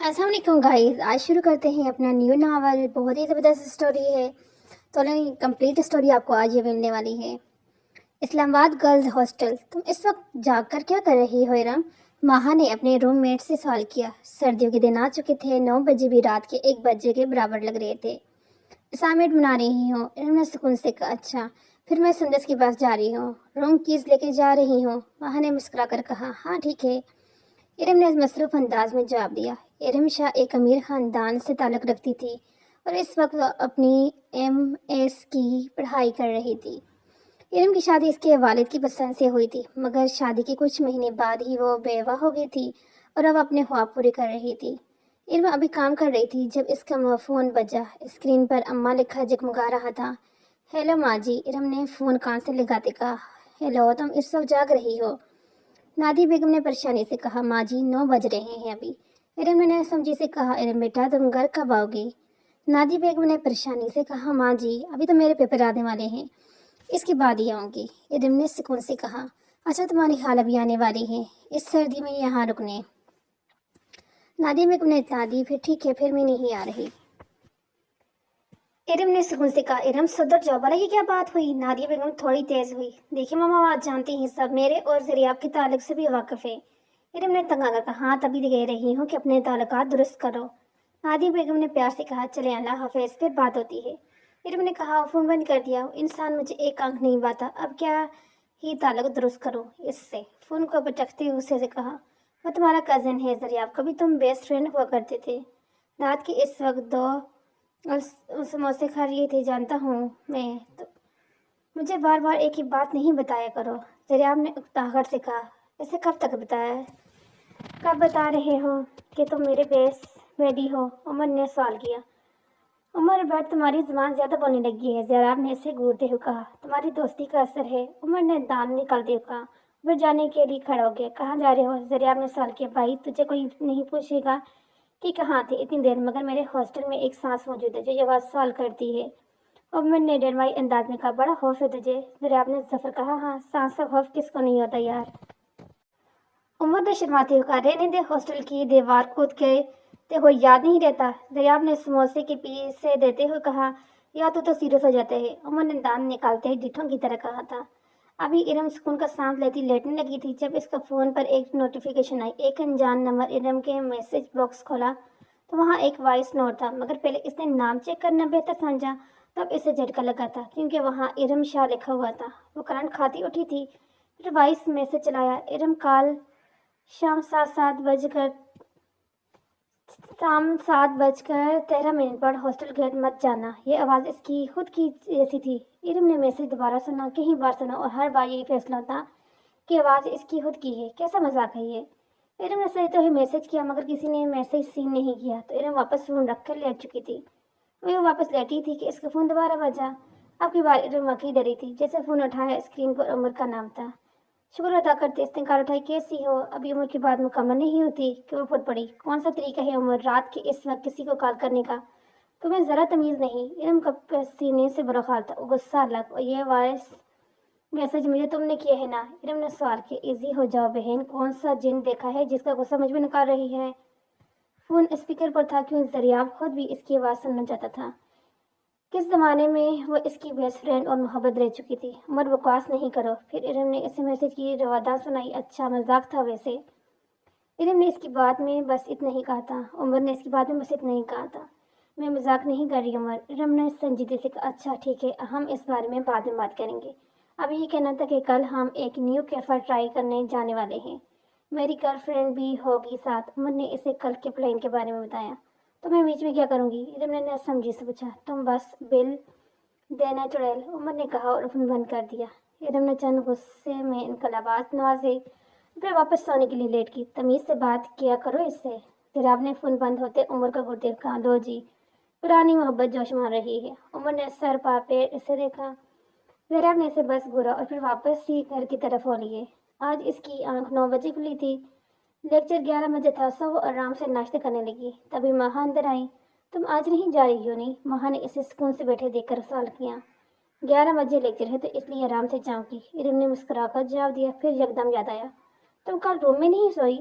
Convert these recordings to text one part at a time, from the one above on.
السلام علیکم گائز، آج شروع کرتے ہیں اپنا نیو ناول۔ بہت ہی زبردست اسٹوری ہے، تو کمپلیٹ اسٹوری آپ کو آج یہ ملنے والی ہے۔ اسلام آباد گرلز ہاسٹل۔ تم اس وقت جاگ کر کیا کر رہی ہو ارم؟ ماہا نے اپنے روم میٹ سے سوال کیا۔ سردیوں کے دن آ چکے تھے، 9 بجے بھی رات کے 1 بجے کے برابر لگ رہے تھے۔ اسائنمنٹ بنا رہی ہوں، ارم نے سکون سے کہا۔ اچھا، پھر میں سندس کے پاس جا رہی ہوں۔ روم کیز لے کے جا رہی ہوں؟ ماہا نے مسکرا کر کہا۔ ہاں ٹھیک ہے، ارم نے مصروف انداز میں جواب دیا۔ ارم شاہ ایک امیر خاندان سے تعلق رکھتی تھی اور اس وقت وہ اپنی MS کی پڑھائی کر رہی تھی۔ ارم کی شادی اس کے والد کی پسند سے ہوئی تھی، مگر شادی کے کچھ مہینے بعد ہی وہ بیوہ ہو گئی تھی اور اب اپنے خواب پورے کر رہی تھی۔ ارم ابھی کام کر رہی تھی جب اس کا فون بجا۔ اسکرین پر اماں لکھا جگمگا رہا تھا۔ ہیلو ماں جی، ارم نے فون کان سے لگاتے کہا۔ ہیلو، تم اس وقت جاگ رہی ہو؟ نادی بیگم نے پریشانی سے کہا۔ ماں جی 9 بج رہے ہیں ابھی۔ ارم نے سمجھی سے کہا۔ ارم بیٹا، تم گھر کب آؤ گی؟ نادی بیگم نے پریشانی سے کہا۔ ماں جی ابھی تو میرے پیپر آنے والے ہیں، اس کے بعد ہی آؤں گی۔ ارم نے سکون سے کہا۔ اچھا، تمہاری خالہ بھی آنے والی ہے اس سردی میں یہاں رکنے؟ نادی بیگم نے اطلاع دی۔ پھر ٹھیک ہے، پھر میں نہیں آ رہی۔ ارم نے سکون سے کہا۔ ارم صدر جاؤ، بھلا یہ کیا بات ہوئی؟ نادیہ بیگم تھوڑی تیز ہوئی۔ دیکھیں ماما، آج جانتی ہیں سب میرے اور زریاب کے تعلق سے بھی واقف ہے۔ ارم نے تنگ آ کر کہا۔ ہاں تبھی کہہ رہی ہوں کہ اپنے تعلقات درست کرو۔ نادیہ بیگم نے پیار سے کہا۔ چلیں اللہ حافظ، پھر بات ہوتی ہے۔ ارم نے کہا۔ فون بند کر دیا۔ انسان مجھے ایک آنکھ نہیں باتا، اب کیا ہی تعلق درست کروں اس سے؟ فون کو پٹکتے غصے سے کہا۔ وہ تمہارا کزن ہے زریاب، کبھی تم بیسٹ فرینڈ ہوا کرتے تھے۔ رات کے اس وقت 2 سموسے کھا رہی تھی، جانتا ہوں میں تو مجھے بار بار ایک ہی بات نہیں بتایا کرو، زریاب نے اکتاہٹ سے کہا۔ اسے کب تک بتایا ہے؟ کب بتا رہے ہو کہ تم میرے بیٹی ہو؟ عمر نے سوال کیا۔ عمر بیٹ، تمہاری زبان زیادہ بولنے لگی ہے، زریاب نے اسے گھورتے ہوئے کہا۔ تمہاری دوستی کا اثر ہے، عمر نے دان نکالتے ہوئے کہا۔ وہ جانے کے لیے کھڑا ہو گیا۔ کہاں جا رہے ہو؟ زریاب نے سوال کیا۔ بھائی تجھے کوئی نہیں پوچھے گا کہ کہاں تھے اتنی دیر، مگر میرے ہاسٹل میں ایک سانس موجود ہے جو یہ بات سوال کرتی ہے۔ عمر نے ڈرمائی انداز میں کہا۔ بڑا خوف ہے تجھے؟ زریاب نے ظفر کہا۔ ہاں، سانس کا خوف کس کو نہیں ہوتا یار؟ عمر نے شرماتے ہوئے کہا۔ رہنے دے، ہاسٹل کی دیوار کود کے تے ہوئے یاد نہیں رہتا؟ زریاب نے سموسے کے پیسے دیتے ہوئے کہا۔ یا تو سیریس ہو جاتے ہیں، عمر نے دان نکالتے ہوئے ڈٹھوں کی طرح کہا تھا۔ ابھی ارم سکون کا سانس لیٹنے لگی تھی جب اس کا فون پر ایک نوٹیفیکیشن آئی۔ ایک انجان نمبر۔ ارم کے میسج باکس کھولا تو وہاں ایک وائس نوٹ تھا، مگر پہلے اس نے نام چیک کرنا بہتر سمجھا، تب اسے جھٹکا لگا تھا کیونکہ وہاں ارم شاہ لکھا ہوا تھا۔ وہ کرنٹ کھاتی اٹھی تھی، پھر وائس میسج چلایا۔ ارم کال شام 7:13 پر ہاسٹل گیٹ مت جانا۔ یہ آواز اس کی خود کی جیسی تھی۔ ارم نے میسج دوبارہ سنا، کئی بار سنا، اور ہر بار یہی فیصلہ ہوتا کہ آواز اس کی خود کی ہے۔ کیسا مذاق ہے یہ؟ ارم نے سہتے ہوئے میسج کیا، مگر کسی نے میسج سین نہیں کیا تو ارم واپس فون رکھ کر لیٹ چکی تھی۔ وہ واپس لیٹی تھی کہ اس کا فون دوبارہ بجا۔ اب کی بار ارم واقعی ڈری تھی۔ جیسے فون اٹھایا، اسکرین پر عمر کا نام تھا۔ شکر ادا کرتے اس نے کال اٹھائی۔ کیسی ہو؟ ابھی عمر کی بات مکمل نہیں ہوتی کہ وہ پھٹ پڑی۔ کون سا طریقہ ہے عمر، رات کے اس وقت کسی کو کال کرنے کا؟ تمہیں ذرا تمیز نہیں؟ ارم کا سینے سے برا حال تھا، غصہ الگ۔ اور یہ وائس میسج مجھے تم نے کیا ہے نا؟ ارم نے سوال کیا۔ ایزی ہو جاؤ بہن، کون سا جن دیکھا ہے جس کا غصہ مجھ میں نکال رہی ہے؟ فون اسپیکر پر تھا کیوں زریاب خود بھی اس کی آواز سننا چاہتا تھا۔ کس زمانے میں وہ اس کی بیسٹ فرینڈ اور محبت رہ چکی تھی؟ عمر بکواس نہیں کرو۔ پھر ارم نے اسے میسج کی روادار سنائی۔ اچھا مذاق تھا ویسے؟ ارم نے اس کی بات میں بس اتنا ہی کہا تھا۔ عمر نے اس کی بات میں بس اتنا ہی کہا تھا۔ میں مذاق نہیں کر رہی عمر، ارم نے سنجیدگی سے کہا۔ اچھا ٹھیک ہے، ہم اس بارے میں بعد میں بات کریں گے۔ اب یہ کہنا تھا کہ کل ہم ایک نیو کیفے ٹرائی کرنے جانے والے ہیں، میری گرل فرینڈ بھی ہوگی ساتھ۔ عمر نے اسے کل کے پلان کے بارے میں بتایا۔ تو میں بیچ میں کیا کروں گی؟ ارم نے نہ سمجھی سے پوچھا۔ تم بس بل دینا چڑیل، عمر نے کہا اور فون بند کر دیا۔ ارم نے چند غصے میں انقلابات نوازے، پھر واپس سونے کے لیے لیٹ گئی۔ تمیز سے بات کیا کرو اس سے۔ زریاب نے فون بند ہوتے عمر کا گھرتے کہا۔ دو جی، پرانی محبت جوش مار رہی ہے۔ عمر نے سر پا پیر اسے دیکھا۔ زریاب نے اسے بس گھورا اور پھر واپس ہی گھر کی طرف ہو لیے۔ آج اس کی آنکھ 9 بجے کھلی تھی، لیکچر 11 بجے تھا، سو وہ آرام سے ناشتہ کرنے لگی۔ تبھی ماہا اندر آئی۔ تم آج نہیں جا رہی ہو نہیں؟ ماہا نے اسے سکون سے بیٹھے دیکھ کر سوال کیا۔ 11 بجے لیکچر ہے تو اس لیے آرام سے جاؤں گی، ارم نے مسکرا کر جواب دیا۔ پھر یکدم یاد آیا، تم کل روم میں نہیں سوئی؟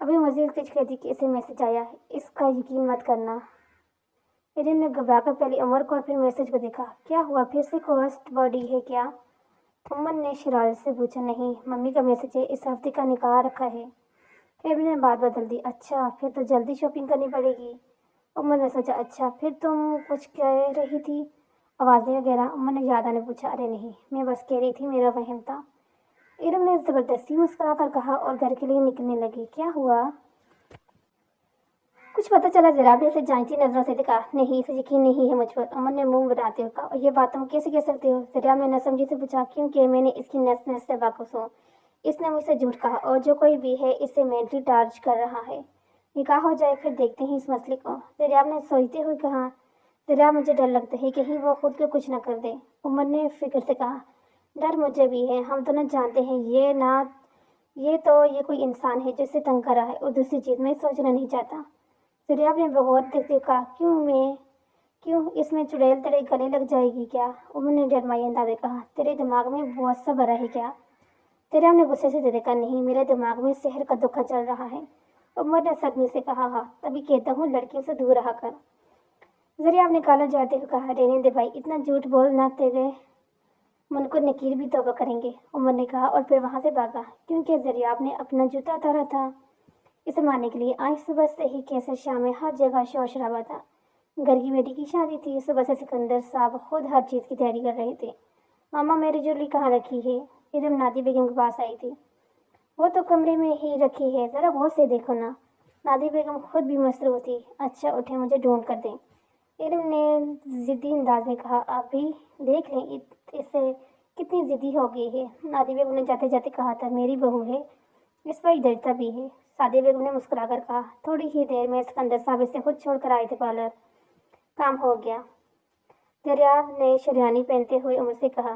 ابھی مزید کچھ کہتی کہ اسے میسج آیا ہے، اس کا یقین مت کرنا۔ ایرن نے گھبرا کر پہلے عمر کو اور پھر میسج کو دیکھا۔ کیا ہوا، پھر سے کوسٹ باڈی ہے کیا؟ عمر نے شرارت سے پوچھا۔ نہیں، ممی کا میسج ہے، اس ہفتے کا نکاح رکھا ہے۔ ایرن نے بات بدل دی۔ اچھا، پھر تو جلدی شاپنگ کرنی پڑے گی۔ عمر نے سوچا، اچھا پھر تم کچھ کہہ رہی تھی؟ آوازیں وغیرہ؟ عمر نے زیادہ نے پوچھا۔ ارے نہیں، میں بس کہہ رہی تھی، میرا وہم تھا۔ ایرم نے زبردستی مسکرا کر کہا اور گھر کے لیے نکلنے لگی۔ کیا ہوا؟ کچھ پتہ چلا؟ زراب نے اسے جانچتی نظروں سے دیکھا۔ نہیں، اسے یقین نہیں ہے مجھ پر، عمر نے منہ بناتے ہوئے کہا۔ اور یہ بات تم کیسے کہہ سکتے ہو؟ زراب نے ناسمجھی سے پوچھا۔ کیونکہ میں نے اس کی نس نس سے واقف ہوں۔ اس نے مجھ سے جھوٹ کہا، اور جو کوئی بھی ہے اسے مینٹلی ٹارچ کر رہا ہے۔ نکاح ہو جائے پھر دیکھتے ہیں اس مسئلے کو، زراب نے سوچتے ہوئے کہا۔ زراب، مجھے ڈر لگتا ہے کہیں وہ خود کو کچھ نہ کر دے، عمر نے فکر سے کہا۔ ڈر مجھے بھی ہے، ہم دونوں جانتے ہیں یہ کوئی انسان ہے جو اسے تنگ کر رہا ہے، اور دوسری چیز میں سوچنا نہیں چاہتا۔ زراب نے بغور دیکھتے ہوئے کہا۔ کیوں اس میں چڑیل تیرے گلے لگ جائے گی کیا؟ عمر نے ڈرمائی انداز میں کہا۔ تیرے دماغ میں بہت سا بھرا ہے کیا؟ زراب نے غصے سے دیکھا۔ نہیں، میرے دماغ میں سحر کا دکھا چل رہا ہے، عمر نے صدمے سے کہا۔ ہاں، تبھی کہتا ہوں لڑکیوں سے دور رہا کر۔ زریاب نے کالر جاتے ہوئے کہا۔ رہنے دے بھائی، اتنا جھوٹ بولنا، تیرے منکر نکیر بھی توبہ کریں گے، عمر نے کہا اور پھر وہاں سے بھاگا، کیونکہ زریاب نے اپنا جوتا اتارا تھا اسے مارنے کے لیے۔ آج صبح سے ہی کیسر شام میں ہر جگہ شور شرابہ تھا۔ گھر کی بیٹی کی شادی تھی، صبح سے سکندر صاحب خود ہر چیز کی تیاری کر رہے تھے۔ ماما، میری جولی کہاں رکھی ہے؟ ارم نادی بیگم کے پاس آئی تھی۔ وہ تو کمرے میں ہی رکھی ہے، ذرا غور سے دیکھو نا۔ نادی بیگم خود بھی مصروف تھی۔ اچھا اٹھیں، مجھے ڈھونڈ کر دیں، ارم نے ضدی انداز میں کہا۔ آپ بھی دیکھ لیں اسے کتنی ضدی ہو گئی ہے، نادی بیگم نے جاتے جاتے کہا تھا۔ میری بہو ہے، اس پر ڈرتا بھی ہے، سعدیہ بیگم نے مسکرا کر کہا۔ تھوڑی ہی دیر میں سکندر صاحب اسے خود چھوڑ کر آئے تھے پارلر، کام ہو گیا، دریاب نے شریانی پہنتے ہوئے عمر سے کہا۔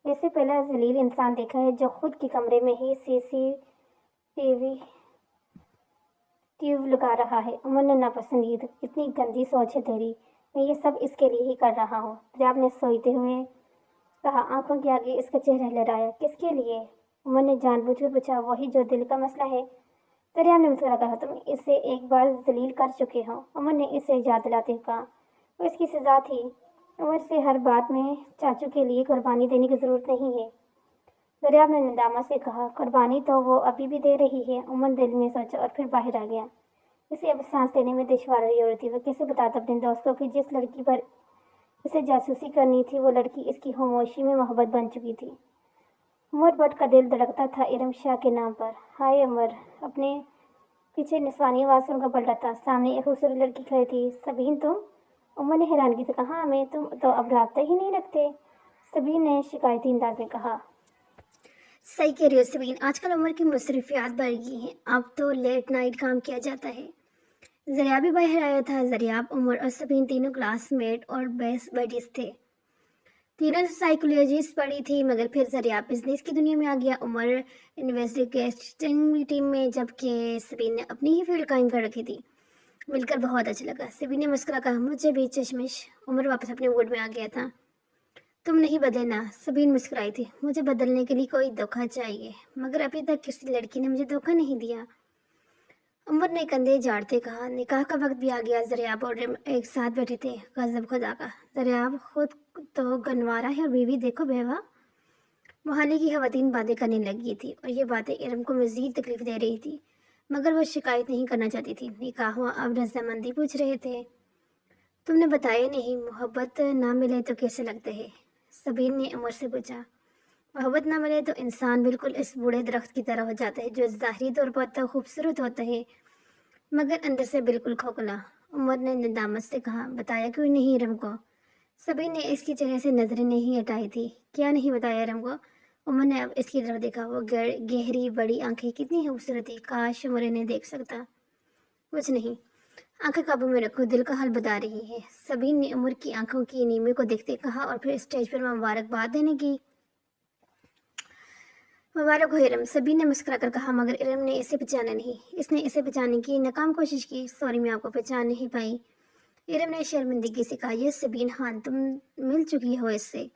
ایسے پہلا ذلیل انسان دیکھا ہے جو خود کے کمرے میں ہی سی سی ٹیوب لگا رہا ہے، عمر نے ناپسندید۔ اتنی گندی سوچ ہے تیری، میں یہ سب اس کے لیے ہی کر رہا ہوں، دریاب نے سوچتے ہوئے کہا، آنکھوں کے آگے اس کا چہرہ لہرایا۔ کس کے لیے؟ عمر نے جان بوجھ کر پوچھا۔ وہی جو دل کا مسئلہ ہے، دریاب نے مسکرا کہا۔ تم اسے ایک بار ذلیل کر چکے ہو، عمر نے اسے یاد دلاتے ہوئے کہا۔ وہ اس کی سزا تھی، عمر سے ہر بات میں چاچو کے لیے قربانی دینے کی ضرورت نہیں ہے، دریاب نے ندامت سے کہا۔ قربانی تو وہ ابھی بھی دے رہی ہے، عمر دل میں سوچا اور پھر باہر آ گیا۔ اسے اب سانس لینے میں دشواری ہو رہی تھی۔ وہ کیسے بتاتا اپنے دوست کو کہ جس لڑکی پر اسے جاسوسی کرنی تھی وہ لڑکی اس کی خاموشی میں محبت بن چکی تھی۔ عمر بٹ کا دل دھڑکتا تھا ارم شاہ کے نام پر۔ ہائے عمر، اپنے پیچھے نسوانی آواز سن کر پلٹا تھا، سامنے ایک خوبصورت لڑکی کھڑی تھی۔ سبین تم؟ عمر نے حیرانگی سے کہا۔ ہمیں تم تو اب رابطہ ہی نہیں رکھتے، سبین نے شکایتی انداز میں کہا۔ صحیح کہہ رہی ہو سبین، آج کل عمر کی مصروفیات بڑھ گئی ہیں، اب تو لیٹ نائٹ کام کیا جاتا ہے۔ زریاب بھی باہر آیا تھا۔ زریاب، عمر اور سبین تینوں کلاس میٹ اور بیسٹ بڈیز تھے، تینوں سائیکولوجی پڑھی تھی، مگر پھر زریاب بزنس کی دنیا میں آ گیا، عمر انویسٹیگیشن ٹیم میں، جبکہ سبین نے اپنی ہی فیلڈ قائم کر رکھی تھی۔ مل کر بہت اچھا لگا، سبین نے مسکرا کہا۔ مجھے بھی چشمش، عمر واپس اپنے موڈ میں آ گیا تھا۔ تم نہیں بدلے نا، سبین مسکرائی تھی۔ مجھے بدلنے کے لیے کوئی دھوکہ چاہیے، مگر ابھی تک کسی لڑکی نے مجھے دھوکہ نہیں دیا، عمر نے کندھے جھاڑتے کہا۔ نکاح کا وقت بھی آ گیا، زریاب اور رم ایک ساتھ بیٹھے تھے۔ غضب خدا کا، زریاب خود تو گنوارا ہے اور بیوی دیکھو بیوہ۔ محلے کی خواتین باتیں کرنے لگی تھی اور یہ باتیں ارم کو مزید تکلیف دے رہی تھی، مگر وہ شکایت نہیں کرنا چاہتی تھی۔ نکاح ہوا، اب رضامندی پوچھ رہے تھے۔ تم نے بتایا نہیں، محبت نہ ملے تو کیسے لگتے ہے؟ سبین نے عمر سے پوچھا۔ محبت نہ ملے تو انسان بالکل اس بوڑھے درخت کی طرح ہو جاتا ہے جو ظاہری طور پر تو خوبصورت ہوتا ہے مگر اندر سے بالکل کھوکھلا، عمر نے ندامت سے کہا۔ بتایا کیوں نہیں ارم کو؟ سبین نے اس کے چہرے سے نظریں نہیں ہٹائی تھی۔ کیا نہیں بتایا ارم کو؟ عمر نے اب اس کی طرف دیکھا۔ وہ گہری بڑی آنکھیں کتنی خوبصورت تھی، کاش عمر انہیں دیکھ سکتا۔ کچھ نہیں، آنکھیں قابو میں رکھو، دل کا حال بتا رہی ہے، سبین نے عمر کی آنکھوں کی نیمی کو دیکھتے کہا اور پھر اسٹیج پر مبارکباد دینے کی۔ مبارک ہو ارم، سبین نے مسکرا کر کہا، مگر ارم نے اسے پہچانا نہیں، اس نے اسے پہچاننے کی ناکام کوشش کی۔ سوری، میں آپ کو پہچان نہیں پائی، ارم نے شرمندگی سے کہا۔ یہ سبین خان، تم مل چکی ہو اس سے؟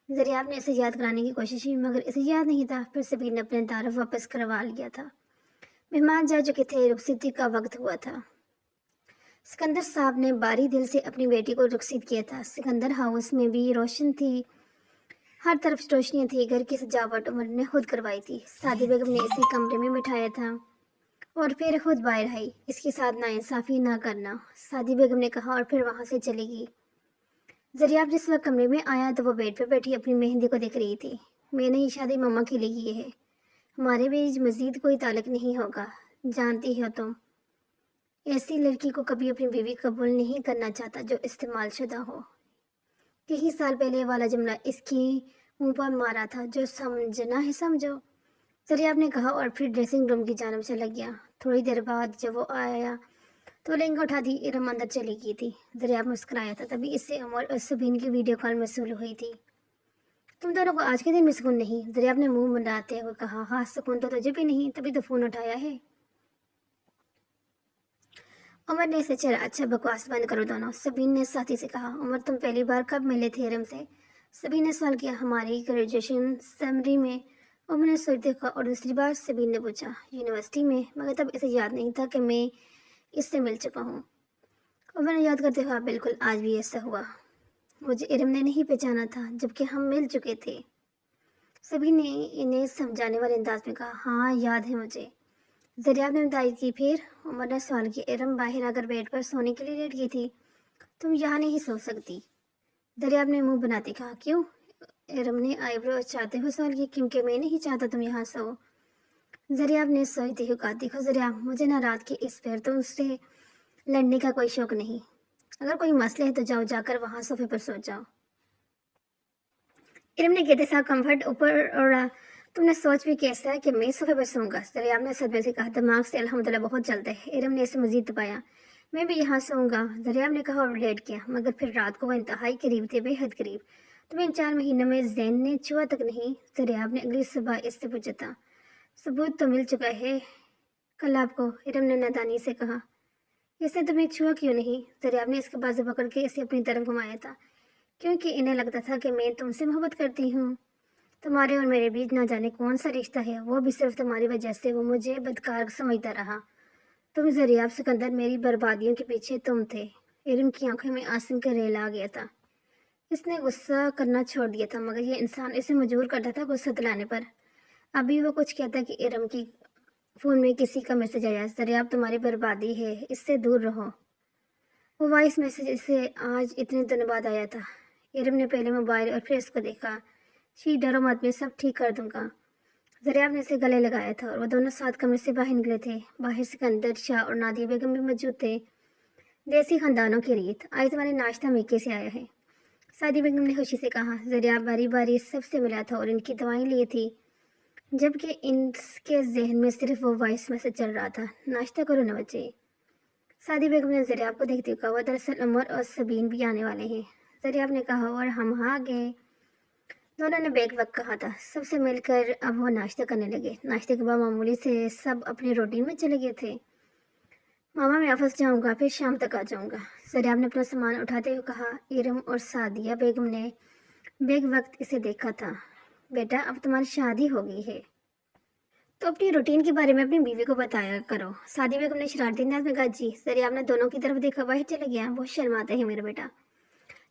زریاب نے اسے یاد کرانے کی کوشش کی، مگر اسے یاد نہیں تھا۔ پھر سبین نے اپنے تعارف واپس کروا لیا تھا۔ مہمان جا چکے تھے، رخصتی کا وقت ہوا تھا۔ سکندر صاحب نے باری دل سے اپنی بیٹی کو رخصت کیا تھا۔ سکندر ہاؤس میں بھی روشن تھی، ہر طرف روشنیاں تھی۔ گھر کی سجاوٹ عمر نے خود کروائی تھی۔ سعدی بیگم نے اسے کمرے میں بٹھایا تھا اور پھر خود باہر آئی۔ اس کے ساتھ ناانصافی نہ کرنا، سعدی بیگم نے کہا اور پھر وہاں سے چلی گئی۔ زریاب جس وقت کمرے میں آیا تو وہ بیڈ پہ بیٹھی اپنی مہندی کو دیکھ رہی تھی۔ میں نے یہ شادی ماما کے لیے کی ہے، ہمارے بیچ مزید کوئی تعلق نہیں ہوگا، جانتی ہو تم۔ ایسی لڑکی کو کبھی اپنی بیوی قبول نہیں کرنا چاہتا جو استعمال شدہ ہو۔ کئی سال پہلے والا جملہ اس کی منہ پر مارا تھا، جو سمجھنا ہے سمجھو، زریاب نے کہا اور پھر ڈریسنگ روم کی جانب چلا گیا۔ تھوڑی دیر بعد جب وہ آیا تو لہنگا اٹھا دی ارم اندر چلی گئی تھی۔ زریاب مسکرایا تھا، تبھی اس سے عمر اور سبین کی ویڈیو کال موصول ہوئی تھی۔ تم دونوں کو آج کے دن میں سکون نہیں؟ زریاب نے منہ منڈاتے ہوئے کہا۔ ہاں سکون تو تجھے بھی نہیں، تبھی تو فون اٹھایا ہے۔ عمر نے اسے چہرا، اچھا بکواس بند کرو دونوں، سبین نے ساتھی سے کہا۔ عمر تم پہلی بار کب ملے تھے ارم سے؟ سبین نے سوال کیا۔ ہماری گریجویشن سمری میں، عمر نے سوچتے کہا، اور دوسری بار سبین نے پوچھا۔ یونیورسٹی میں، مگر تب اسے یاد نہیں تھا کہ میں اس سے مل چکا ہوں۔ عمر نے یاد کرتے ہوا، بالکل آج بھی ایسا ہوا، مجھے ارم نے نہیں پہچانا تھا جبکہ ہم مل چکے تھے۔ سبین نے انہیں سمجھانے والے انداز میں کہا۔ ہاں یاد ہے مجھے، زریاب نے تائید کی۔ پھر عمر نے سوال کیا، ارم باہر اگر بیڈ پر سونے کے لیے لیٹ گئی تھی، تم یہاں نہیں سو سکتی؟ زریاب نے منہ بناتے کہا۔ کیوں؟ ارم نے آئی برو اچھاتے ہوئے سوال کیا۔ کیونکہ میں نہیں چاہتا تم یہاں سو۔ زریاب نے سوچتے ہوئے کہا، دیکھو زریاب، مجھے نہ رات کے اس پیر تم سے لڑنے کا کوئی شوق نہیں، اگر کوئی مسئلہ ہے تو جاؤ، جا کر وہاں صوفے پر سو جاؤ۔ ارم نے کہتے صاحب کمفرٹ اوپر اوڑا، تم نے سوچ بھی کیسا ہے کہ میں صوفے پر سوؤں گا؟ زریاب نے صدمے سے کہا، دماغ سے الحمدللہ بہت چلتا ہے۔ ارم نے اسے مزید دبایا، میں بھی یہاں سوؤں گا، زریاب نے کہا اور لیٹ گیا۔ مگر پھر رات کو وہ انتہائی قریب تھے، بے حد قریب۔ تمہیں ان 4 مہینوں میں زین نے چھوا تک نہیں؟ زریاب نے اگلی صبح اس سے پوچھا تھا۔ ثبوت تو مل چکا ہے کل آپ کو، ارم نے نادانی سے کہا۔ اس نے تمہیں چھوا کیوں نہیں؟ زریاب نے اس کے بازو پکڑ کے اسے اپنی طرف گھمایا تھا۔ کیونکہ انہیں لگتا تھا کہ میں تم سے محبت کرتی ہوں، تمہارے اور میرے بیچ نہ جانے کون سا رشتہ ہے، وہ بھی صرف تمہاری وجہ سے۔ وہ مجھے بدکار سمجھتا رہا، تم زریاب سکندر، میری بربادیوں کے پیچھے تم تھے۔ ارم کی آنکھوں میں آنسو کا ریل آ گیا تھا۔ اس نے غصہ کرنا چھوڑ دیا تھا، مگر یہ انسان اسے مجبور کرتا تھا غصہ دلانے پر۔ ابھی وہ کچھ کہتا کہ ارم کی فون میں کسی کا میسج آیا، زریاب تمہاری بربادی ہے، اس سے دور رہو۔ وہ وائس میسج اسے آج اتنے دنوں بعد آیا تھا۔ ارم نے پہلے موبائل اور پھر اس کو دیکھا۔ ڈرو مت، میں سب ٹھیک کر دوں گا۔ زریاب نے اسے گلے لگایا تھا اور وہ دونوں ساتھ کمرے سے باہر نکلے تھے۔ باہر سکندر شاہ اور نادیہ بیگم بھی موجود تھے۔ دیسی خاندانوں کی ریت، آج تمہارا ناشتہ میکے سے آیا ہے، سعدی بیگم نے خوشی سے کہا۔ زریاب باری باری سب سے ملا تھا اور ان کی دعائیں لی تھی، جبکہ ان کے ذہن میں صرف وہ وائس میسج چل رہا تھا، ناشتہ کرو نہ بچے۔ سعدی بیگم نے زریاب کو دیکھتے ہوئے کہا، وہ دراصل عمر اور سبین بھی آنے والے ہیں۔ زریاب نے کہا، اور ہم آ گئے۔ دونوں نے بیک وقت کہا تھا۔ سب سے مل کر اب وہ ناشتہ کرنے لگے۔ ناشتے کے بعد معمولی سے سب اپنے روٹین میں چلے گئے تھے۔ ماما میں آفس جاؤں گا، پھر شام تک آ جاؤں گا، زریاب نے اپنا سامان اٹھاتے ہوئے کہا۔ ارم اور سعدیہ بیگم نے بیک وقت اسے دیکھا تھا۔ بیٹا اب تمہاری شادی ہو گئی ہے تو اپنی روٹین کے بارے میں اپنی بیوی کو بتایا کرو، سعدیہ بیگم نے شرارتی انداز میں کہا۔ جی۔ زریاب نے دونوں کی طرف دیکھا، باہر چلا گیا، بہت شرماتا ہے میرا بیٹا،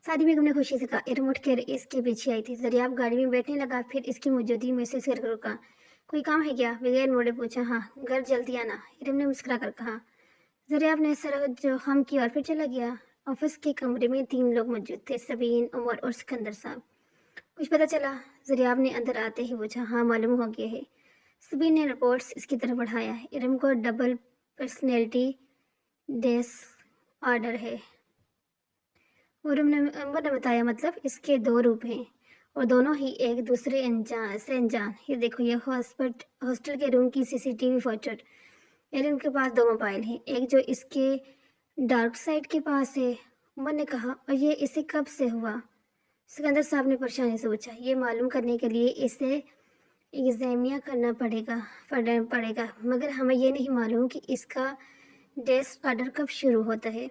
سعدیہ بیگم نے خوشی سے کہا۔ ارم اٹھ کر اس کے پیچھے آئی تھی۔ زریاب گاڑی میں بیٹھنے لگا، پھر اس کی موجودگی محسوس کر رکا۔ کوئی کام ہے کیا؟ بغیر موڑے پوچھا۔ ہاں، گھر جلدی آنا، ارم نے مسکرا کر کہا۔ زریاب نے سر جو ہم کی اور پھر چلا گیا۔ آفس کے کمرے میں 3 لوگ موجود تھے، سبین، عمر اور سکندر صاحب۔ کچھ پتہ چلا؟ زریاب نے اندر آتے ہی پوچھا۔ ہاں معلوم ہو گیا ہے، سبین نے رپورٹس اس کی طرف بڑھایا۔ ارم کو ڈبل پرسنالٹی ڈس آرڈر ہے، عمر نے بتایا، مطلب اس کے 2 روپ ہیں اور دونوں ہی ایک دوسرے سے انجان۔ یہ دیکھو، یہ ہاسٹل کے روم کی CCTV فوٹیج۔ ارم کے پاس 2 موبائل ہیں، ایک جو اس کے ڈارک سائڈ کے پاس ہے، عمر نے کہا، اور یہ اسے کب سے ہوا؟ سکندر صاحب نے پریشانی سے پوچھا۔ یہ معلوم کرنے کے لیے اسے ایگزامینہ کرنا پڑے گا، مگر ہمیں یہ نہیں معلوم کہ اس کا ڈس آرڈر کب شروع ہوتا ہے۔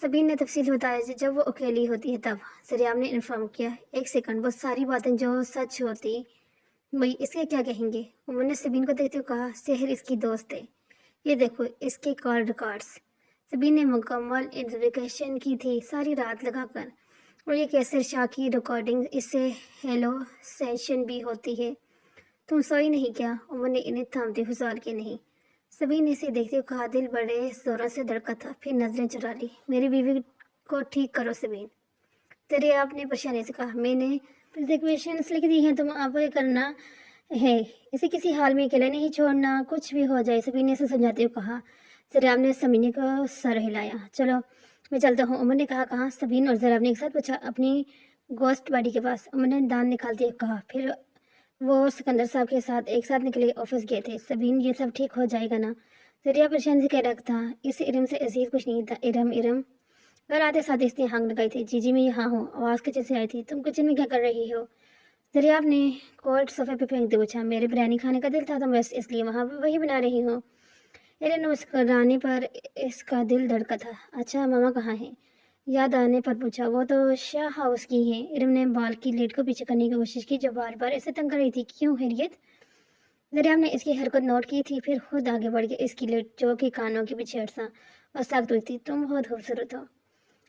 سبین نے تفصیل بتایا، جب وہ اکیلی ہوتی ہے تب۔ زریاب نے انفارم کیا۔ 1 سیکنڈ، وہ ساری باتیں جو سچ ہوتی وہی اس کے کیا کہیں گے؟ عمر نے سبین کو دیکھتے ہوئے کہا، سحر اس کی دوست ہے، یہ دیکھو اس کے کال ریکارڈز۔ سبھی نے مکمل انویسٹیگیشن کی تھی ساری رات لگا کر، اور یہ کیسر شاہ کی ریکارڈنگ، اس سے ہیلو سینشن بھی ہوتی ہے۔ تم سوئی نہیں کیا؟ عمر نے انہیں تھامتے ہوئے سوال کیا۔ نہیں۔ سبھی نے اسے دیکھتے ہوئے کہا۔ دل بڑے زوروں سے دھڑکا تھا، پھر نظریں چرا لی۔ میری بیوی کو ٹھیک کرو سبین، دریافت نے پریشانی سے کہا۔ میں نے پرسکرپشنز لکھ دی ہیں، تم اب یہ کرنا ہے، اسے کسی حال میں اکیلے نہیں چھوڑنا، کچھ بھی ہو جائے، سبین نے اسے سمجھاتے ہوئے کہا۔ دریافت نے سمینے کو سر ہلایا۔ چلو میں چلتا ہوں، عمر نے کہا۔ کہاں؟ سبین اور دریافت نے ایک ساتھ پوچھا۔ اپنی گوسٹ باڈی کے پاس، عمر نے دانت نکالتے ہوئے کہا۔ پھر وہ سکندر صاحب کے ساتھ ایک ساتھ نکلے آفس گئے تھے۔ سبین، یہ سب ٹھیک ہو جائے گا نا؟ دریا پریشانی سے کہہ رکھا تھا۔ اس ارم سے عزیز کچھ نہیں تھا۔ ارم گھر آتے ساتھ اس نے ہانگ لگائی تھی۔ جی میں یہاں ہوں، آواز کچن سے آئی تھی۔ تم کچن میں کیا کر رہی ہو؟ دریافت نے کوٹ صوفے پہ پھینکتے پوچھا۔ میرے بریانی کھانے کا دل تھا تو بس اس لیے وہاں وہی بنا رہی ہوں۔ ارم نے مسکرانے پر اس کا دل دھڑکا تھا۔ اچھا ماما کہاں ہیں؟ یاد آنے پر پوچھا۔ وہ تو شاہ ہاؤس کی ہیں۔ ارم نے بال کی لیٹ کو پیچھے کرنے کی کوشش کی جو بار بار اسے تنگ کر رہی تھی۔ کیوں خیریت؟ دریافت نے اس کی حرکت نوٹ کی تھی، پھر خود آگے بڑھ کے اس کی لیٹ جو کہ کانوں کے پیچھے عرصہ اور سخت ہوئی تھی۔ تم بہت خوبصورت ہو،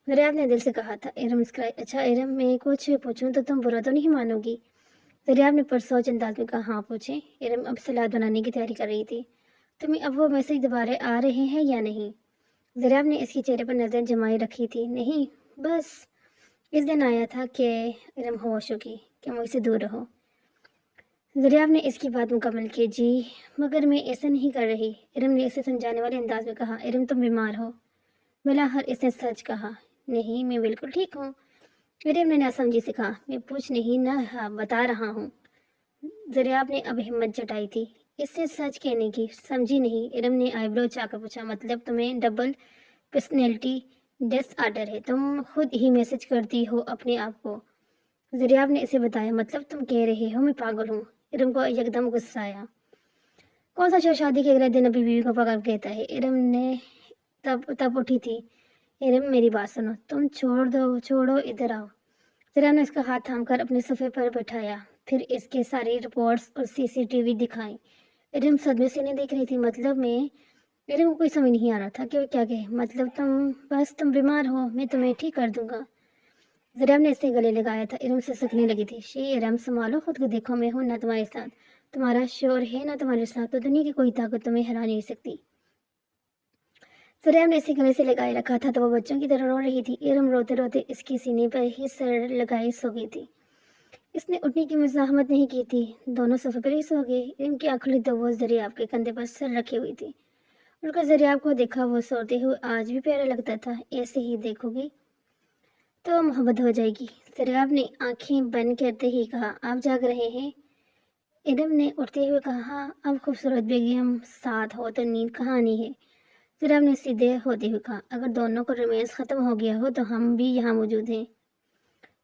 دریافت نے دل سے کہا تھا۔ ارم مسکرائی۔ اچھا ارم، میں کچھ پوچھوں تو تم برا تو نہیں مانو گی؟ دریافت نے پرسوچ انداز میں کہا۔ ہاں پوچھیں۔ ارم اب سلاد بنانے کی تیاری کر رہی تھی۔ تمہیں اب وہ میسج دوبارہ آ رہے ہیں یا نہیں؟ دریافت نے اس کے چہرے پر نظر جمائے رکھی تھی۔ نہیں، بس اس دن آیا تھا کہ ارم ہوش ہو گئی کہ مجھ سے دور رہو۔ دریافت نے اس کی بات مکمل کی۔ جی مگر میں ایسا نہیں کر رہی، ارم نے اسے سمجھانے والے انداز میں کہا۔ ارم تم بیمار ہو؟ بلاخر اس نے سچ کہا۔ نہیں میں بالکل ٹھیک ہوں، ارم نے ناسمجھی سے کہا۔ میں پوچھ نہیں نہ بتا رہا ہوں۔ دریافت نے اب ہمت جٹائی تھی اس سے سچ کہنے کی۔ سمجھی نہیں؟ ارم نے آئی برو چاہ کر پوچھا۔ مطلب تمہیں ڈبل پرسنالٹی ڈس آرڈر ہے، تم خود ہی میسج کرتی ہو اپنے آپ کو؟ دریافت نے اسے بتایا۔ مطلب تم کہہ رہے ہو میں پاگل ہوں؟ ارم کو یکدم غصہ آیا۔ کون سا شخص شادی کے اگلے دن اپنی بیوی کو پاگل کہتا ہے؟ ارم نے تب اٹھی تھی۔ ارم میری بات سنو، تم چھوڑو ادھر آؤ۔ دریافت نے اس کا ہاتھ تھام کر اپنے صفحے پر بٹھایا، پھر اس کے ساری رپورٹس اور CCTV دکھائیں۔ ارم صدمے سے نہیں دیکھ رہی تھی۔ مطلب میں، ارم کو کوئی سمجھ نہیں آ رہا تھا کہ وہ کیا کہے۔ مطلب تم بیمار ہو، میں تمہیں ٹھیک کر دوں گا۔ دریافت نے اسے گلے لگایا تھا۔ ارم سے سکنے لگی تھی۔ ارم سنبھالو خود کو، دیکھو میں ہوں نہ تمہارے ساتھ، تمہارا شور ہے نہ تمہارے ساتھ، تو دنیا کی کوئی طاقت تمہیں ہرا نہیں سکتی۔ دریافت نے اسے گلے سے لگائے رکھا تھا تو وہ بچوں کی طرح رو رہی تھی۔ ارم روتے روتے اس کی سینے پر ہی سر لگائے سو گئی تھی۔ اس نے اٹھنے کی مزاحمت نہیں کی تھی، دونوں صوفے پر ہی سو گئے۔ ارم کی آنکھ کھلی تو وہ دریافت کے کندھے پر سر رکھے ہوئی تھی۔ ان کا دریافت کو دیکھا، وہ سوتے ہوئے آج بھی پیارا لگتا تھا۔ ایسے ہی دیکھو گی تو محبت ہو جائے گی، دریافت نے آنکھیں بند کرتے ہی کہا۔ آپ جاگ رہے ہیں؟ ارم نے اٹھتے ہوئے کہا۔ ہاں، اب خوبصورت بیگم ساتھ ہو تو نیند کہاں آنی ہے؟ دریافت نے سیدھے ہوتے ہوئے کہا۔ اگر دونوں کو رومانس ختم ہو گیا ہو تو ہم بھی یہاں موجود ہیں۔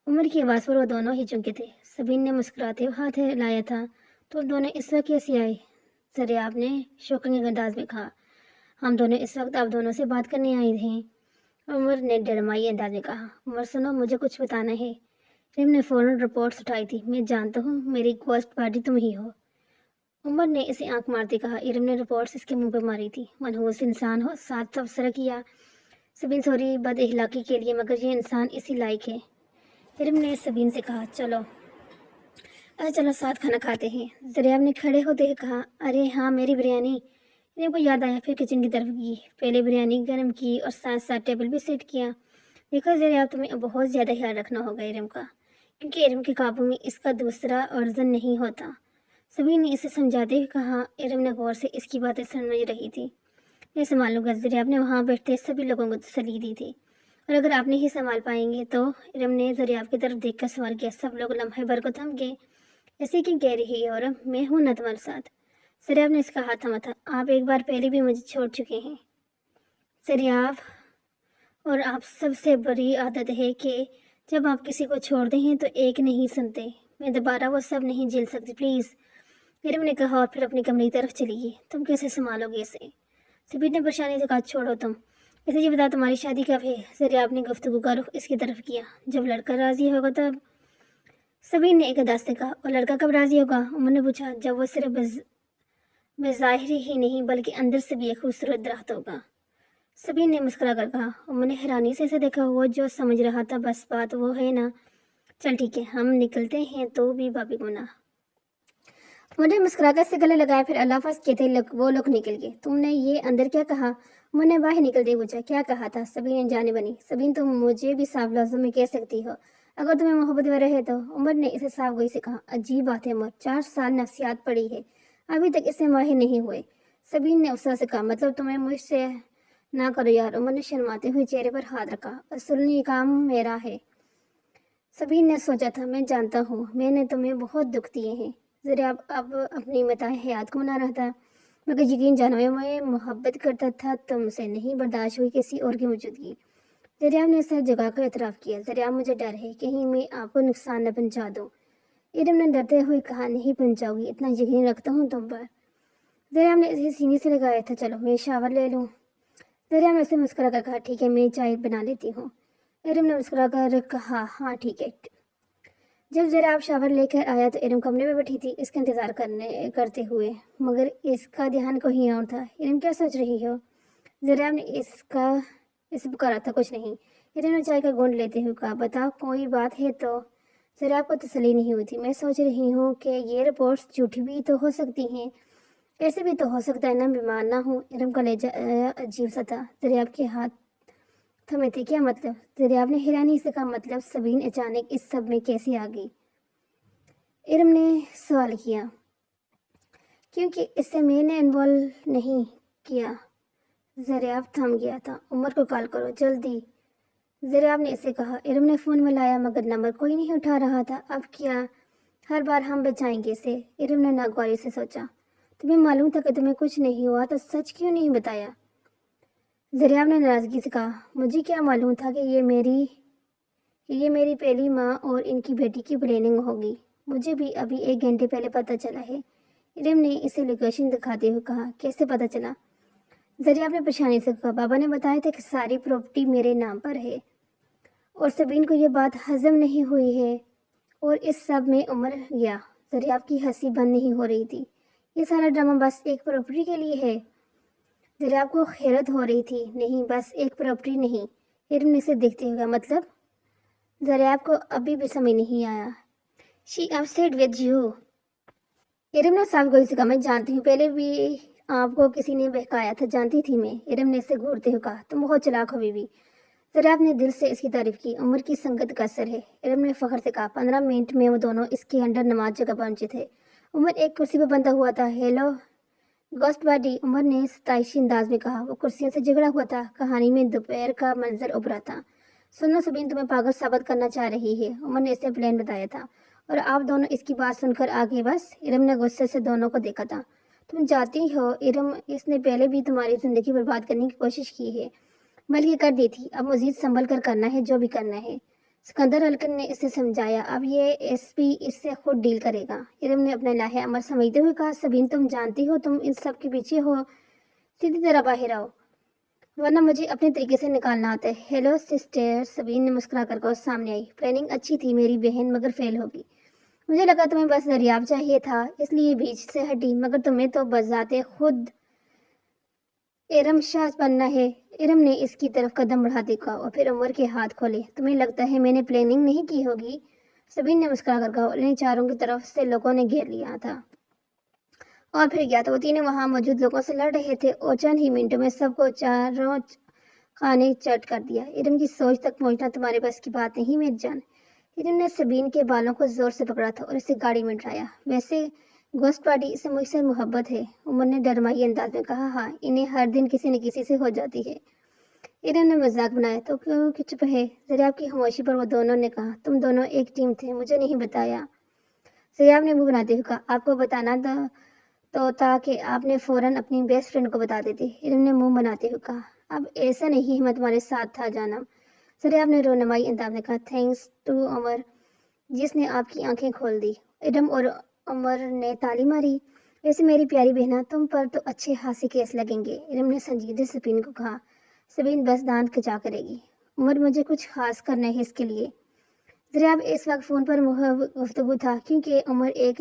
عمر کی آواز پر وہ دونوں ہی چونکے تھے۔ سبین نے مسکراتے ہوئے ہاتھ ہلایا تھا۔ تو دونوں اس وقت کیسے آئے؟ دریافت نے شوکنگ انداز میں کہا۔ ہم دونوں اس وقت آپ دونوں سے بات کرنے آئے ہیں، عمر نے ڈرمائی انداز میں کہا۔ عمر سنو، مجھے کچھ بتانا ہے۔ ارم نے فوراً رپورٹس اٹھائی تھی۔ میں جانتا ہوں میری گوسٹ باڈی تم ہی ہو، عمر نے اسے آنکھ مارتے کہا۔ ارم نے رپورٹس اس کے منہ پہ ماری تھی۔ منحوس انسان ہو، ساتھ تبصرہ کیا۔ سبین سوری بد اخلاقی کے لیے، مگر یہ انسان اسی لائق ہے۔ ارم نے سبین سے کہا۔ چلو ساتھ کھانا کھاتے ہیں، دریافت نے کھڑے ہوتے ہوئے کہا۔ ارے ہاں، میری بریانی۔ ارم کو یاد آیا، پھر کچن کی طرف گئی، پہلے بریانی گرم کی اور ساتھ ساتھ ٹیبل بھی سیٹ کیا۔ دیکھو دریافت، تمہیں بہت زیادہ خیال رکھنا ہوگا ارم کا، کیونکہ ارم کے قابو میں اس کا دوسرا ورژن نہیں ہوتا۔ سبین نے اسے سمجھاتے ہوئے کہا۔ ارم نے غور سے اس کی باتیں سمجھ رہی تھی۔ میں سنبھالوں گا، دریافت نے وہاں بیٹھتے سبھی لوگوں کو تسلی دی تھی۔ اور اگر آپ نہیں سنبھال پائیں گے تو؟ ارم نے دریافت کی طرف دیکھ کر سوال کیا۔ سب لوگ لمحے بھر کو تھم گئے۔ ایسے کیوں کہہ رہی ہے ارم؟ میں ہوں نہ تمہارے ساتھ؟ دریافت نے اس کا ہاتھ تھاما تھا۔ آپ ایک بار پہلے بھی مجھے چھوڑ چکے ہیں دریافت، اور آپ سب سے بڑی عادت ہے کہ جب آپ کسی کو چھوڑتے ہیں تو ایک نہیں سنتے۔ میں دوبارہ وہ سب نہیں جھیل سکتی، پلیز، ارم نے کہا اور پھر اپنے کمرے کی طرف چلی گئی۔ تم کیسے سنبھالو گے اسے؟ سبین نے پریشانی سے کہا۔ چھوڑو تم اسے، یہ بتا تمہاری شادی کب ہے؟ دریافت نے گفتگو کا رخ اس کی طرف کیا۔ جب لڑکا راضی ہوگا تب، سبین نے ایک انداز سے کہا۔ اور لڑکا کب راضی ہوگا؟ عمر نے پوچھا۔ جب وہ صرف بظاہر ہی نہیں بلکہ اندر سے بھی ایک خوبصورت درخت ہوگا۔ سبین نے مسکرا کر کہا۔ عمر نے حیرانی سے اسے دیکھا، وہ جو سمجھ رہا تھا بس بات وہ ہے نا۔ چل ٹھیک ہے، ہم نکلتے ہیں تو بھی بھابھی کو نہ۔ عمر نے مسکرا کر اسے گلے لگایا، پھر اللہ حافظ کہتے وہ لوگ نکل گئے۔ تم نے یہ اندر کیا کہا؟ عمر نے باہر نکلتے پوچھا۔ کیا کہا تھا؟ سبین نے جانے بنی۔ سبین تم مجھے بھی صاف لفظوں میں کہہ سکتی ہو اگر تمہیں محبت میں رہے تو۔ عمر نے اسے صاف گوئی سے کہا۔ عجیب بات ہے عمر، 4 سال نفسیات پڑھی ہے، ابھی تک اس سے ماہر نہیں ہوئے۔ سبین نے غصہ سے کہا۔ مطلب تمہیں مجھ سے نہ کرو یار۔ عمر نے شرماتے ہوئے چہرے پر ہاتھ رکھا۔ اصل یہ کام میرا ہے۔ سبین نے سوچا تھا میں جانتا ہوں میں نے تمہیں بہت دکھ دیے ہیں۔ ذرا اب اپنی متاع حیات کو منا رہا تھا، مگر یقین جانو میں محبت کرتا تھا تم سے، نہیں برداشت ہوئی کسی اور کی موجودگی۔ ذریعہ نے سر جگا کر اعتراف کیا۔ ذریعہ مجھے ڈر ہے کہیں میں آپ کو نقصان نہ پہنچا دوں۔ ارم نے ڈرتے ہوئے کہا نہیں پہنچاؤ گی، اتنا یقین رکھتا ہوں تم پر۔ ذریعہ نے اسے سینے سے لگایا تھا۔ چلو میں شاور لے لوں۔ ذریعہ نے اسے مسکرا کر کہا ٹھیک ہے میں چائے بنا لیتی ہوں۔ ارم نے مسکرا کر کہا ہاں ٹھیک ہے۔ جب ذریعہ شاور لے کر آیا تو ارم کمرے میں بیٹھی تھی اس کا انتظار کرتے ہوئے، مگر اس کا دھیان کہیں اور تھا۔ ارم کیا سوچ رہی ہو؟ ذریعہ نے اسے پکارا تھا۔ کچھ نہیں، ارم نے چائے کا گھونٹ لیتے ہوئے کہا۔ بتاؤ کوئی بات ہے تو؟ ذریعہ کو تسلی نہیں ہوئی تھی۔ میں سوچ رہی ہوں کہ یہ رپورٹس جھوٹی بھی تو ہو سکتی ہیں، ایسے بھی تو ہو سکتا ہے نا بیمار نہ ہوں۔ ارم کا لہجہ عجیب سا تھا۔ ذریعہ کے ہاتھ تھمے تھے۔ کیا مطلب؟ ذریعہ نے حیرانی سے کہا مطلب سبین اچانک اس سب میں کیسے آ گئی؟ ارم نے سوال کیا۔ کیونکہ اس سے میں نے انوالو نہیں کیا۔ ذریعہ تھم گیا تھا۔ عمر کو کال کرو جلدی، ذریعہ نے اسے کہا۔ ارم نے فون ملایا مگر نمبر کوئی نہیں اٹھا رہا تھا۔ اب کیا؟ ہر بار ہم بچائیں گے اسے؟ ارم نے ناگواری سے سوچا۔ تمہیں معلوم تھا کہ تمہیں کچھ نہیں ہوا تو سچ کیوں نہیں بتایا؟ ذریعہ نے ناراضگی سے کہا۔ مجھے کیا معلوم تھا کہ یہ میری پہلی ماں اور ان کی بیٹی کی پلاننگ ہوگی؟ مجھے بھی ابھی 1 گھنٹے پہلے پتہ چلا ہے۔ ارم نے اسے لوکیشن دکھاتے ہوئے کہا۔ کیسے پتہ چلا؟ ذریعہ نے پریشانی سے کہا۔ بابا نے بتایا تھا کہ ساری پراپرٹی میرے نام پر ہے اور سبین کو یہ بات ہضم نہیں ہوئی ہے اور اس سب میں عمر گیا۔ ذریعہ کی ہنسی بند نہیں ہو رہی تھی۔ یہ سارا ڈرامہ بس ایک پراپرٹی کے لیے ہے؟ ذریعہ کو حیرت ہو رہی تھی۔ نہیں بس ایک پراپرٹی نہیں۔ ارم نے اسے دیکھتے ہوئے مطلب؟ ذریعہ کو ابھی بھی سمجھ نہیں آیا۔ شی اپسیٹ ود یو۔ ارم نے صاف گوئی سے کہا۔ میں جانتی ہوں، پہلے بھی آپ کو کسی نے بہکایا تھا، جانتی تھی میں۔ ارم نے اسے گھورتے ہوئے کہا۔ تم بہت چلاک ہو بیوی۔ ذریعہ نے دل سے اس کی تعریف کی۔ عمر کی سنگت کا اثر ہے، ارم نے فخر سے کہا۔ 15 منٹ میں وہ دونوں اس کے انڈر نماز جگہ پہنچے تھے۔ عمر ایک کرسی پر بندھا ہوا تھا۔ ہیلو گوسٹ باڈی، عمر نے ستائشی انداز میں کہا۔ وہ کرسیوں سے جھگڑا ہوا تھا۔ کہانی میں دوپہر کا منظر ابھرا تھا۔ سنو سبین تمہیں پاگل ثابت کرنا چاہ رہی ہے، عمر نے اسے پلان بتایا تھا، اور آپ دونوں اس کی بات سن کر آگے بس۔ ارم نے غصے سے دونوں کو دیکھا تھا۔ تم جانتی ہو ارم، اس نے پہلے بھی تمہاری زندگی برباد کرنے کی کوشش کی ہے، بلکہ کر دی تھی۔ اب مزید سنبھل کر کرنا ہے جو بھی کرنا ہے۔ سکندر ہلکن نے اسے سمجھایا۔ اب یہ ایس پی اس سے خود ڈیل کرے گا۔ ارم نے اپنا لاہے عمر سمجھتے ہوئے کہا۔ سبین تم جانتی ہو تم ان سب کے پیچھے ہو، سیدھی طرح باہر آؤ ورنہ مجھے اپنے طریقے سے نکالنا آتا ہے۔ ہیلو سسٹر، سبین نے مسکرا کر سامنے آئی۔ پلاننگ اچھی تھی میری بہن، مگر فیل ہوگی۔ مجھے لگا تمہیں بس دریافت چاہیے تھا، اس لیے بیچ سے ہٹی، مگر تمہیں تو بذات خود ارم شاہ بننا ہے۔ ارم نے اس کی طرف قدم بڑھاتے کہا اور پھر عمر کے ہاتھ کھولے۔ تمہیں لگتا ہے میں نے پلاننگ نہیں کی ہوگی؟ سبین نے مسکرا کر کہا۔ انہیں چاروں کی طرف سے لوگوں نے گھیر لیا تھا اور پھر گیا تو وہ تینوں وہاں موجود لوگوں سے لڑ رہے تھے اور چند ہی منٹوں میں سب کو چاروں خانے چٹ کر دیا۔ ارم کی سوچ تک پہنچنا تمہارے بس کی بات نہیں میری جان۔ ارم نے سبین کے بالوں کو زور سے پکڑا تھا اور اسے گاڑی میں ڈرایا۔ ویسے گوسٹ باڈی، اسے مجھ سے محبت ہے، عمر نے ڈرمائی انداز میں کہا۔ ہاں انہیں ہر دن کسی نہ کسی سے ہو جاتی ہے۔ ارم نے مذاق بنایا۔ تو کیوں چپ ہے؟ ذریعہ کی خاموشی پر وہ دونوں نے کہا۔ تم دونوں ایک ٹیم تھے، مجھے نہیں بتایا۔ ذریعہ نے منہ بناتے ہوئے کہا۔ آپ کو بتانا تو تھا کہ آپ نے فوراً اپنی بیسٹ فرینڈ کو بتا دیتے۔ ارم نے منہ بناتے ہوئے کہا۔ اب ایسا نہیں، میں تمہارے ساتھ تھا جانم۔ ذریعہ نے رونمائی انداز میں کہا۔ تھینکس ٹو عمر جس نے آپ کی آنکھیں کھول دی۔ ارم اور عمر نے تالی ماری۔ ویسے میری پیاری بہنا، تم پر تو اچھے خاصے کیس لگیں گے، ارم نے سنجیدہ سبین کو کہا۔ سبین بس دانت کھچا کرے گی۔ عمر مجھے کچھ خاص کرنا ہے اس کے لیے۔ ذریعہ اس وقت فون پر گفتگو تھا کیونکہ عمر ایک